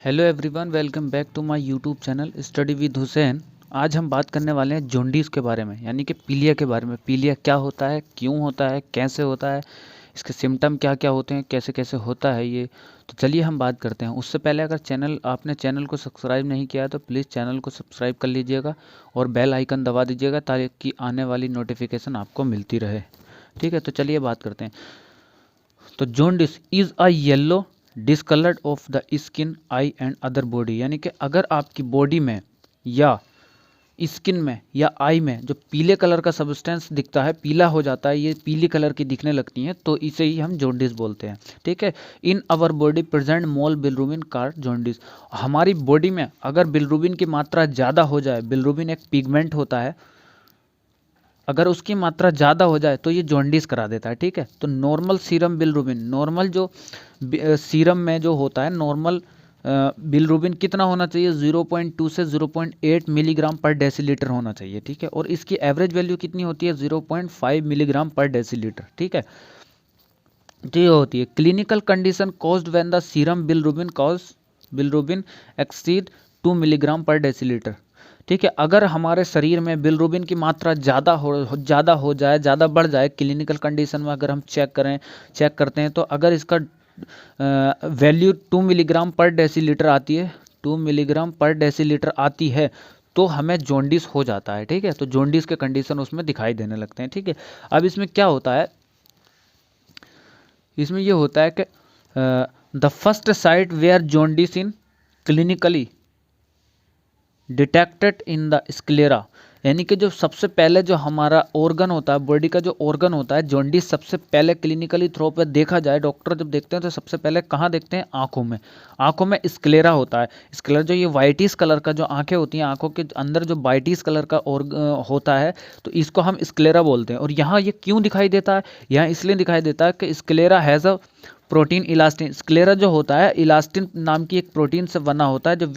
Hello everyone, welcome back to my YouTube channel study with Hussain. आज हम बात करने वाले हैं जॉन्डिस के बारे में, यानी कि पीलिया के बारे में। पीलिया क्या होता है, क्यों होता है, कैसे होता है, इसके सिम्टम क्या क्या होते हैं, कैसे कैसे होता है ये। तो चलिए हम बात करते हैं। उससे पहले अगर आपने चैनल को सब्सक्राइब नहीं किया है तो प्लीज़ चैनल को सब्सक्राइब कर लीजिएगा और बेल आइकन दबा दीजिएगा ताकि आने वाली नोटिफिकेशन आपको मिलती रहे। ठीक है, तो चलिए बात करते हैं। तो jaundice is a yellow discoloured of the skin, I and other body, यानी कि अगर आपकी बॉडी में या स्किन में या आई में जो पीले कलर का सब्सटेंस दिखता है, पीला हो जाता है, ये पीली कलर की दिखने लगती हैं, तो इसे ही हम जॉन्डिस बोलते हैं। ठीक है। In our body present mole bilirubin car jaundice. हमारी बॉडी में अगर बिलरुबिन की मात्रा ज़्यादा हो जाए, बिलरुबिन एक पिगमेंट होता है, अगर उसकी मात्रा ज़्यादा हो जाए तो ये जॉन्डिस करा देता है। ठीक है। तो नॉर्मल सीरम बिलरुबिन, नॉर्मल जो सीरम में जो होता है नॉर्मल बिलरुबिन कितना होना चाहिए, 0.2 से 0.8 मिलीग्राम पर डेसीलीटर होना चाहिए। ठीक है। और इसकी एवरेज वैल्यू कितनी होती है, 0.5 मिलीग्राम पर डेसीलीटर। ठीक है। तो ये होती है clinical condition caused when the serum bilirubin exceed 2 milligram पर डेसीलीटर। ठीक है। अगर हमारे शरीर में बिलरुबिन की मात्रा ज़्यादा हो जाए, ज़्यादा बढ़ जाए, क्लिनिकल कंडीशन में अगर हम चेक करते हैं, तो अगर इसका वैल्यू 2 मिलीग्राम पर डेसीलीटर आती है, 2 मिलीग्राम पर डेसीलीटर आती है, तो हमें जॉन्डिस हो जाता है। ठीक है। तो जॉन्डिस के कंडीशन उसमें दिखाई देने लगते हैं। ठीक है। अब इसमें क्या होता है, इसमें ये होता है कि the first site where jaundice in clinically detected in the sclera, यानी कि जो सबसे पहले जो हमारा ऑर्गन होता है, बॉडी का जो ऑर्गन होता है, जॉन्डिस सबसे पहले क्लिनिकली थ्रो पे देखा जाए, डॉक्टर जब देखते हैं तो सबसे पहले कहाँ देखते हैं, आंखों में। आंखों में स्क्लेरा होता है। स्क्लेरा जो ये वाइटिस कलर का जो आंखें होती हैं, आंखों के अंदर जो वाइटिस कलर का होता है, तो इसको हम स्क्लेरा बोलते हैं। और यहाँ ये क्यों दिखाई देता है, यहाँ इसलिए दिखाई देता है कि sclera has a protein elastin. Sclera जो होता है इलास्टिन नाम की एक प्रोटीन से बना होता है, जो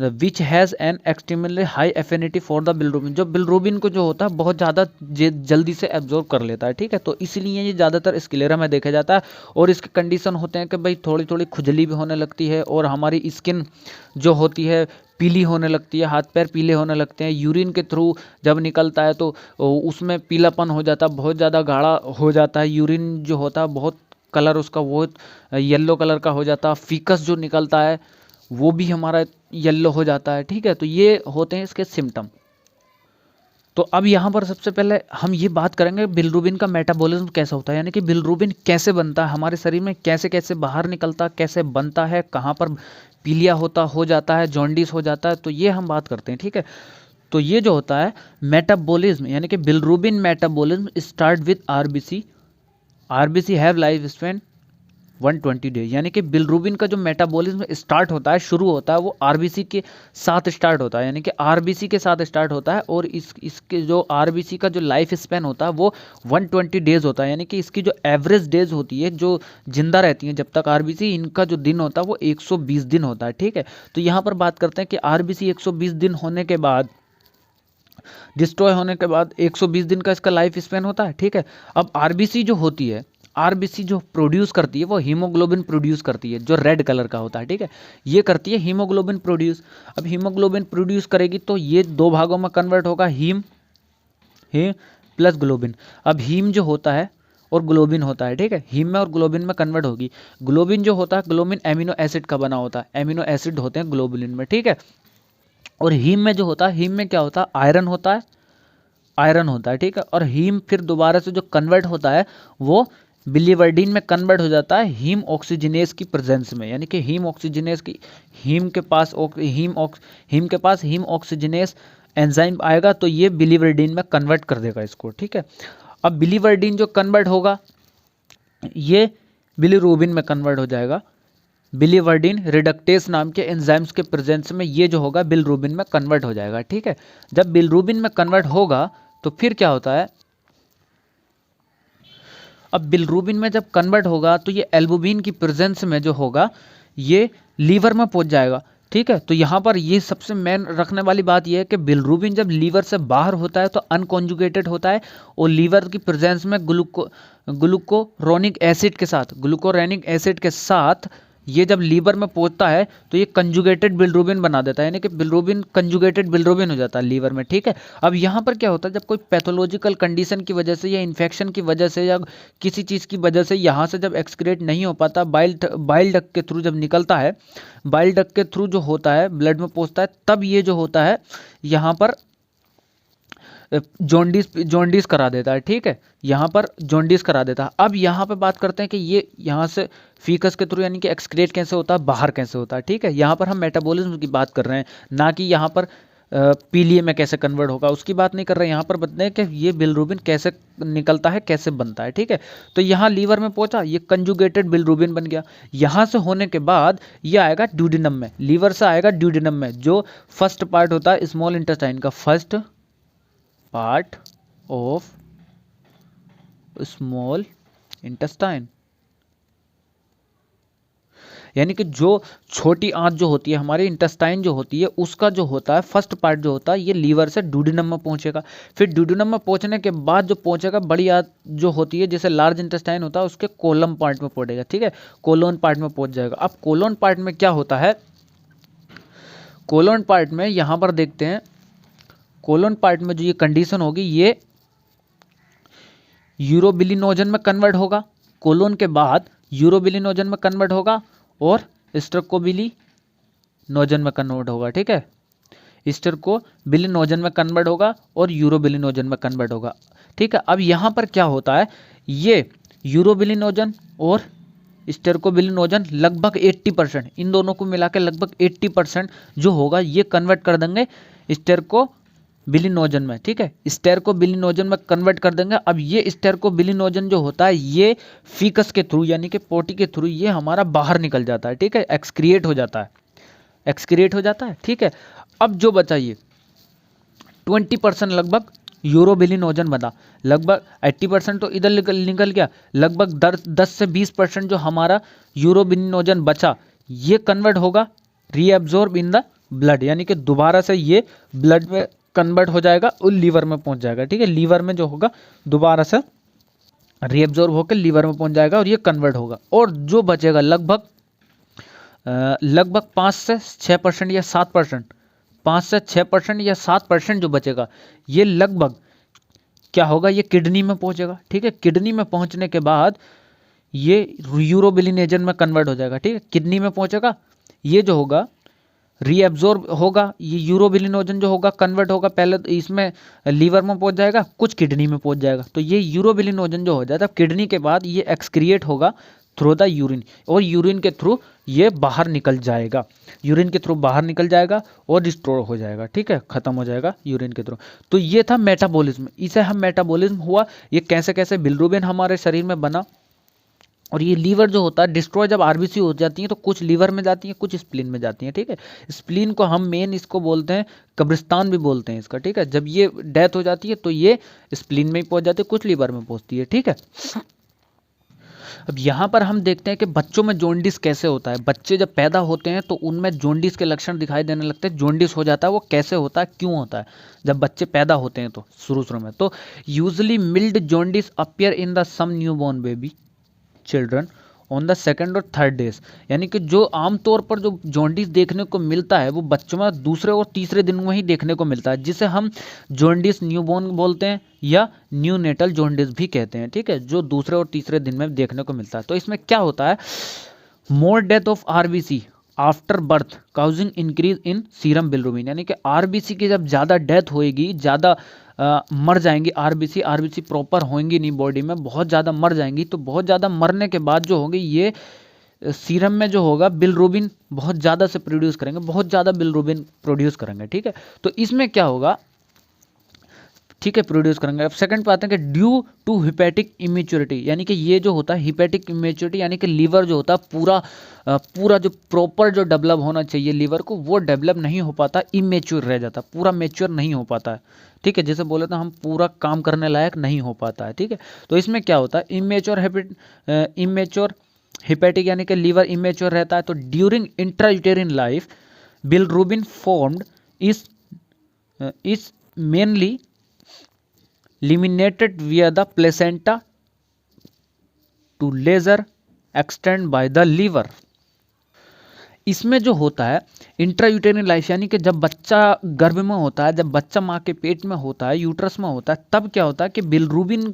which has an extremely high affinity for the bilirubin, जो बिलरुबिन को जो होता है बहुत ज़्यादा जल्दी से एब्जॉर्ब कर लेता है। ठीक है। तो इसलिए ये ज़्यादातर स्क्लेरा में देखा जाता है। और इसके कंडीशन होते हैं कि भाई थोड़ी थोड़ी खुजली भी होने लगती है, और हमारी स्किन जो होती है पीली होने लगती है, हाथ पैर पीले होने लगते हैं। यूरिन के थ्रू जब निकलता है तो उसमें पीलापन हो जाता है, बहुत ज़्यादा गाढ़ा हो जाता है। यूरिन जो होता है बहुत कलर उसका बहुत येलो कलर का हो जाता है। फीकस जो निकलता है वो भी हमारा येलो हो जाता है। ठीक है। तो ये होते हैं इसके सिम्टम। तो अब यहाँ पर सबसे पहले हम ये बात करेंगे बिलरुबिन का मेटाबॉलिज्म कैसा होता है, यानी कि बिलरुबिन कैसे बनता है हमारे शरीर में, कैसे कैसे बाहर निकलता है, कैसे बनता है, कहाँ पर पीलिया हो जाता है, जॉन्डिस हो जाता है, तो ये हम बात करते हैं। ठीक है। तो ये जो होता है मेटाबॉलिज्म, यानी कि bilirubin metabolism start with RBC. RBC have life span 120 day, यानी कि बिलरुबिन का जो मेटाबॉलिज्म स्टार्ट होता है, शुरू होता है, वो आरबीसी के साथ स्टार्ट होता है, यानी कि आरबीसी के साथ स्टार्ट होता है। और इसके जो आरबीसी का जो लाइफ स्पैन होता है वो 120 डेज होता है, यानी कि इसकी जो एवरेज डेज होती है, जो जिंदा रहती हैं जब तक आरबीसी, इनका जो दिन होता है वो 120 दिन होता है। ठीक है। तो यहाँ पर बात करते हैं कि आरबीसी 120 दिन होने के बाद, डिस्ट्रॉय होने के बाद 120 दिन का इसका लाइफ स्पैन होता है। ठीक है। अब आरबीसी जो होती है, आरबीसी जो प्रोड्यूस करती है वो हीमोग्लोबिन प्रोड्यूस करती है, जो रेड कलर का होता है। ठीक है। ये करती है हीमोग्लोबिन प्रोड्यूस। अब हीमोग्लोबिन प्रोड्यूस करेगी तो ये दो भागों में कन्वर्ट होगा, हीम प्लस ग्लोबिन। अब हीम जो होता है और ग्लोबिन होता है, ठीक है, हीम में और ग्लोबिन में कन्वर्ट होगी। ग्लोबिन जो होता है, ग्लोबिन एमिनो एसिड का बना होता है, एमिनो एसिड होते हैं ग्लोबुलिन में। ठीक है। और हीम में जो होता है, हीम में क्या होता है, आयरन होता है, आयरन होता है। ठीक है। और हीम फिर दोबारा से जो कन्वर्ट होता है वो बिलीवर्डिन में कन्वर्ट हो जाता है हीम ऑक्सीजनेस की प्रेजेंस में, यानी कि हीम ऑक्सीजनेस की, हीम के पास हीम ऑक्सीजनेस एंजाइम आएगा तो ये बिलीवर्डिन में कन्वर्ट कर देगा इसको। ठीक है। अब बिलीवर्डिन जो कन्वर्ट होगा ये बिलीरुबिन में कन्वर्ट हो जाएगा। बिलीवर्डिन रिडक्टेस नाम के एंजाइम्स के प्रेजेंस में ये जो होगा बिलरुबिन में कन्वर्ट हो जाएगा। ठीक है। जब बिलरुबिन में कन्वर्ट होगा तो फिर क्या होता है, अब बिलरुबिन में जब कन्वर्ट होगा तो ये एल्बुमिन की प्रेजेंस में जो होगा ये लीवर में पहुंच जाएगा। ठीक है। तो यहाँ पर ये सबसे मेन रखने वाली बात ये है कि बिलरुबिन जब लीवर से बाहर होता है तो अनकॉन्जुगेटेड होता है, और लीवर की प्रेजेंस में ग्लूकोरोनिक एसिड के साथ ये जब लीवर में पहुंचता है तो ये कंजुगेटेड बिलिरुबिन बना देता है, यानी कि बिलिरुबिन कंजुगेटेड बिलिरुबिन हो जाता है लीवर में, ठीक है। अब यहाँ पर क्या होता है, जब कोई पैथोलॉजिकल कंडीशन की वजह से या इन्फेक्शन की वजह से या किसी चीज़ की वजह से यहाँ से जब एक्सक्रीट नहीं हो पाता, बाइल डक्ट के थ्रू जब निकलता है, बाइल डक्ट के थ्रू जो होता है ब्लड में पहुँचता है, तब ये जो होता है यहाँ पर जॉन्डिस करा देता है, ठीक है। यहाँ पर जॉन्डिस करा देता है। अब यहाँ पे बात करते हैं कि ये यहाँ से फीकस के थ्रू यानी कि एक्सक्रीट कैसे होता है, बाहर कैसे होता है, ठीक है। यहाँ पर हम मेटाबॉलिज्म की बात कर रहे हैं, ना कि यहाँ पर पीलिए में कैसे कन्वर्ट होगा उसकी बात नहीं कर रहे हैं। यहाँ पर बताते हैं कि ये बिलिरुबिन कैसे निकलता है, कैसे बनता है, ठीक है। तो यहाँ लीवर में पहुंचा, ये कंजुगेटेड बिलिरुबिन बन गया। यहाँ से होने के बाद ये आएगा ड्यूडेनम में, लीवर से आएगा ड्यूडेनम में, जो फर्स्ट पार्ट होता है स्मॉल इंटेस्टाइन का, first part of small intestine, यानी कि जो छोटी आंत जो होती है हमारी इंटेस्टाइन जो होती है, उसका जो होता है फर्स्ट पार्ट जो होता है ये लीवर से ड्यूडेनम में पहुंचेगा। फिर ड्यूडेनम में पहुंचने के बाद जो पहुंचेगा बड़ी आंत जो होती है जैसे लार्ज इंटेस्टाइन होता है उसके कोलम पार्ट में पहुंचेगा, ठीक है, कोलोन पार्ट में पहुंच जाएगा। अब कोलोन पार्ट में क्या होता है, कोलोन पार्ट में यहां पर देखते हैं, कोलोन पार्ट में जो ये कंडीशन होगी ये यूरोबिलिनोजन में कन्वर्ट होगा, कोलोन के बाद यूरोबिलिनोजन में कन्वर्ट होगा और स्ट्रेकोबिलिनोजन में कन्वर्ट होगा, ठीक है, स्ट्रेकोबिलिनोजन में कन्वर्ट होगा और यूरोबिलिनोजन में कन्वर्ट होगा, ठीक है। अब यहाँ पर क्या होता है, ये यूरोबिलिनोजन और स्टेरकोबिलिनोजन लगभग 80%, इन दोनों को मिला के लगभग 80% जो होगा ये कन्वर्ट कर देंगे स्टेरकोबिलिनोजन में, ठीक है, स्टेरकोबिलिनोजन में कन्वर्ट कर देंगे। अब ये स्टेरकोबिलिनोजन जो होता है ये फीकस के थ्रू यानी कि पोटी के थ्रू ये हमारा बाहर निकल जाता है, ठीक है, एक्सक्रिएट हो जाता है, एक्सक्रिएट हो जाता है, ठीक है। अब जो बचा ये 20% लगभग यूरोबिलिनोजन बना, लगभग 80% तो इधर निकल गया, लगभग 10 से 20% जो हमारा यूरोबिलिनोजन बचा ये कन्वर्ट होगा रीएब्जॉर्ब इन द ब्लड, यानी कि दोबारा से ये ब्लड में कन्वर्ट हो जाएगा और लीवर में पहुंच जाएगा, ठीक है। लीवर में जो होगा दोबारा से रीएब्जॉर्ब होकर लीवर में पहुंच जाएगा और ये कन्वर्ट होगा। और जो बचेगा लगभग 5 से 6% या 7%, 5 से 6% या 7% जो बचेगा ये लगभग क्या होगा, ये किडनी में पहुंचेगा, ठीक है। किडनी में पहुंचने के बाद ये यूरोबिलिनोजन में कन्वर्ट हो जाएगा, ठीक है, किडनी में पहुंचेगा, ये जो होगा रीएब्जॉर्ब होगा, ये यूरोबिलिनोजन जो होगा कन्वर्ट होगा, पहले तो इसमें लीवर में पहुंच जाएगा, कुछ किडनी में पहुंच जाएगा, तो ये यूरोबिलिनोजन जो हो जाता है किडनी के बाद ये एक्सक्रिएट होगा थ्रू द यूरिन, और यूरिन के थ्रू ये बाहर निकल जाएगा, यूरिन के थ्रू बाहर निकल जाएगा और डिस्ट्रॉय हो जाएगा, ठीक है, खत्म हो जाएगा यूरिन के थ्रू। तो ये था मेटाबॉलिज्म, इसे हम मेटाबॉलिज्म हुआ, ये कैसे कैसे बिलिरुबिन हमारे शरीर में बना। और ये लीवर जो होता है डिस्ट्रॉय जब आरबीसी हो जाती है तो कुछ लीवर में जाती है, कुछ स्प्लीन में जाती है, ठीक है। स्प्लीन को हम मेन इसको बोलते हैं कब्रिस्तान भी बोलते हैं इसका, ठीक है। जब ये डेथ हो जाती है तो ये स्प्लीन में ही पहुंच जाती है, कुछ लीवर में पहुंचती है, ठीक है। अब यहाँ पर हम देखते हैं कि बच्चों में जॉन्डिस कैसे होता है। बच्चे जब पैदा होते हैं तो उनमें जॉन्डिस के लक्षण दिखाई देने लगते हैं, जॉन्डिस हो जाता है, वो कैसे होता है, क्यों होता है। जब बच्चे पैदा होते हैं तो शुरू में तो usually mild jaundice appear in the some newborn baby children on the second और थर्ड डेज, यानी कि जो आमतौर पर जो जॉन्डिस देखने को मिलता है वो बच्चों में दूसरे और तीसरे दिन में ही देखने को मिलता है, जिसे हम जॉन्डिस न्यूबॉर्न बोलते हैं या न्यूनेटल जॉन्डिस भी कहते हैं, ठीक है, जो दूसरे और तीसरे दिन में देखने को मिलता है। तो इसमें क्या होता है, more death of RBC after birth causing increase in serum bilirubin, यानी कि आरबीसी की जब ज़्यादा डेथ होएगी, ज़्यादा मर जाएंगी आरबीसी प्रॉपर होंगी नहीं बॉडी में, बहुत ज़्यादा मर जाएंगी, तो बहुत ज़्यादा मरने के बाद जो होंगी ये सीरम में जो होगा बिलिरुबिन बहुत ज़्यादा से प्रोड्यूस करेंगे, बहुत ज़्यादा बिलिरुबिन प्रोड्यूस करेंगे, ठीक है। तो इसमें क्या होगा, ठीक है, प्रोड्यूस करेंगे। अब सेकंड पे आते हैं कि ड्यू टू हिपैटिक इमेच्योरिटी, यानी कि ये जो होता है हिपैटिक इमेच्योरिटी, यानी कि लीवर जो होता है पूरा जो प्रॉपर जो डेवलप होना चाहिए लीवर को वो डेवलप नहीं हो पाता, इमेच्योर रह जाता, पूरा मेच्योर नहीं हो पाता है, ठीक है, जैसे बोले तो हम पूरा काम करने लायक नहीं हो पाता है, ठीक है। तो इसमें क्या होता है, इमेच्योर हिपैटिक यानी कि लीवर इमेच्योर रहता है, तो during intrauterine life bilirubin formed is mainly eliminated via the placenta to lesser extent by the liver, इसमें जो होता है इंट्रायूटेरिन लाइफ, यानी कि जब बच्चा गर्भ में होता है, जब बच्चा माँ के पेट में होता है, यूट्रस में होता है, तब क्या होता है कि बिलरूबिन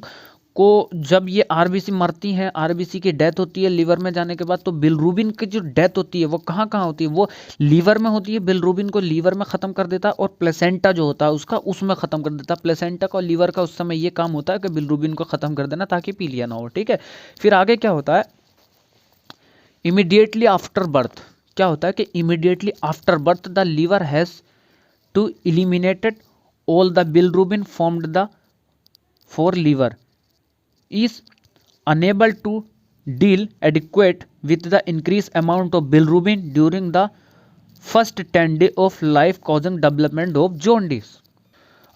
को जब ये आरबीसी मरती हैं, आरबीसी की डेथ होती है लीवर में जाने के बाद, तो बिलरूबिन की जो डेथ होती है वो कहाँ कहाँ होती है, वो लीवर में होती है। बिलरूबिन को लीवर में ख़त्म कर देता है और प्लेसेंटा जो होता है उसका उसमें ख़त्म कर देता है। प्लेसेंटा का और लीवर का उस समय ये काम होता है कि बिलरूबिन को ख़त्म कर देना ताकि पीलिया ना हो, ठीक है। फिर आगे क्या होता है, इमीडिएटली आफ्टर बर्थ क्या होता है कि immediately after birth the liver has to eliminated all the bilirubin formed the for liver is unable to deal adequate with the increased amount of bilirubin during the first 10 day of life causing development of jaundice।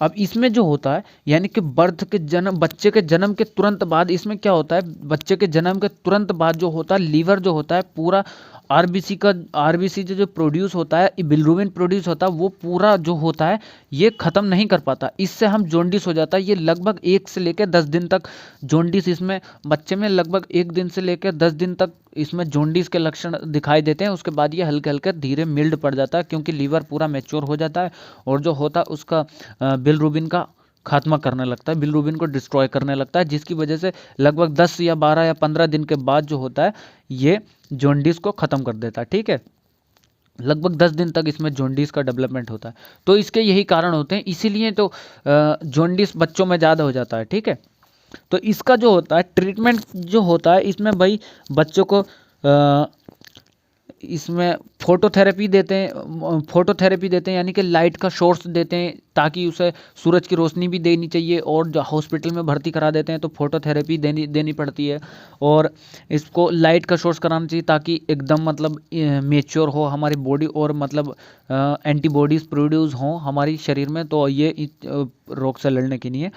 अब इसमें जो होता है यानी कि birth के जन्म, बच्चे के जन्म के तुरंत बाद इसमें क्या होता है, बच्चे के जन्म के तुरंत बाद जो होता है लीवर जो होता है पूरा आरबीसी जो प्रोड्यूस होता है, बिलरूबिन प्रोड्यूस होता है, वो पूरा जो होता है ये ख़त्म नहीं कर पाता। इससे हम जॉन्डिस हो जाता है। ये लगभग 1 से लेकर 10 दिन तक जॉन्डिस, इसमें बच्चे में लगभग 1 दिन से लेकर 10 दिन तक इसमें जॉन्डिस के लक्षण दिखाई देते हैं। उसके बाद ये हल्के हल्के धीरे मिल्ड पड़ जाता है क्योंकि लीवर पूरा मैच्योर हो जाता है और जो होता है उसका बिलरूबिन का खात्मा करने लगता है, बिलरूबिन को डिस्ट्रॉय करने लगता है, जिसकी वजह से लगभग 10 या 12 या 15 दिन के बाद जो होता है ये जॉन्डिस को ख़त्म कर देता है, ठीक है। लगभग 10 दिन तक इसमें जॉन्डिस का डेवलपमेंट होता है। तो इसके यही कारण होते हैं, इसीलिए तो जॉन्डिस बच्चों में ज़्यादा हो जाता है, ठीक है। तो इसका जो होता है ट्रीटमेंट जो होता है इसमें भाई बच्चों को इसमें फोटोथेरेपी देते हैं यानी कि लाइट का सोर्स देते हैं ताकि उसे सूरज की रोशनी भी देनी चाहिए, और जो हॉस्पिटल में भर्ती करा देते हैं तो फोटोथेरेपी देनी पड़ती है, और इसको लाइट का सोर्स कराना चाहिए ताकि एकदम मतलब मेच्योर हो हमारी बॉडी और मतलब एंटीबॉडीज़ प्रोड्यूस हों हमारी शरीर में, तो ये रोग से लड़ने के लिए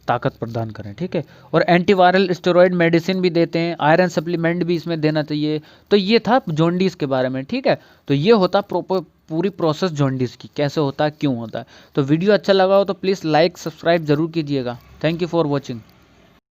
ताकत प्रदान करें, ठीक है। और एंटीवायरल स्टेरॉइड मेडिसिन भी देते हैं, आयरन सप्लीमेंट भी इसमें देना चाहिए। तो ये था जॉन्डिस के बारे में, ठीक है। तो ये होता पूरी प्रोसेस जॉन्डिस की, कैसे होता है, क्यों होता है। तो वीडियो अच्छा लगा हो तो प्लीज़ लाइक सब्सक्राइब जरूर कीजिएगा। Thank you for watching.